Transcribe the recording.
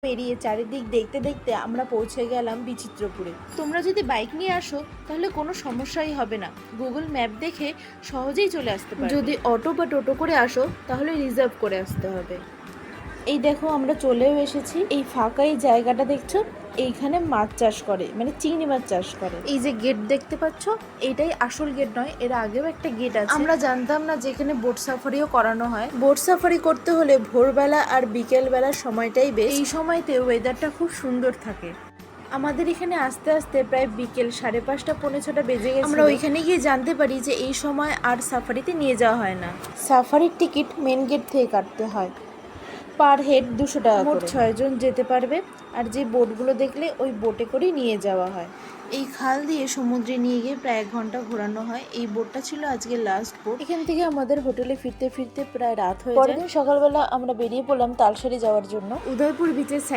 পেরিয়ে চারিদিক দেখতে দেখতে আমরা পৌঁছে গেলাম বিচিত্রপুরে। তোমরা যদি বাইক নিয়ে আসো তাহলে কোনো সমস্যাই হবে না, গুগল ম্যাপ দেখে সহজেই চলে আসতে পারবে। যদি অটো বা টোটো করে আসো তাহলে রিজার্ভ করে আসতে হবে। এই দেখো আমরা চলেও এসেছি। এই ফাঁকা এই জায়গাটা দেখছো, এইখানে মাছ চাষ করে, মানে চিংড়ি মাছ চাষ করে। এই যে গেট দেখতে পাচ্ছ, এইটাই আসল গেট নয়, এর আগেও একটা গেট আছে। আমরা জানতাম না যেখানে বোট সাফারিও করানো হয়। বোট সাফারি করতে হলে ভোরবেলা আর বিকেল বেলার সময়টাই বেশ। এই সময়তে ওয়েদারটা খুব সুন্দর থাকে। আমাদের এখানে আস্তে আস্তে প্রায় বিকেল 5:30 পৌনে 6টা বেজে গেছে। আমরা ওইখানে গিয়ে জানতে পারি যে এই সময় আর সাফারিতে নিয়ে যাওয়া হয় না। সাফারির টিকিট মেন গেট থেকে কাটতে হয়। পার হেড 200 টাকা করে। 6 জন যেতে পারবে। আর যে বোটগুলো দেখলে ওই বোটে করেই নিয়ে যাওয়া হয়। এই খাল দিয়ে সমুদ্রে নিয়ে গিয়ে প্রায় 1 ঘন্টা ঘোরানো হয়। এই বোটটা ছিল আজকে লাস্ট বোট। এখান থেকে আমাদের হোটেলে ফিরতে ফিরতে প্রায় রাত হয়ে যায়। পরের দিন সকালবেলা আমরা বেরিয়ে পড়লাম তালসারি যাওয়ার জন্য। উদয়পুর বিচের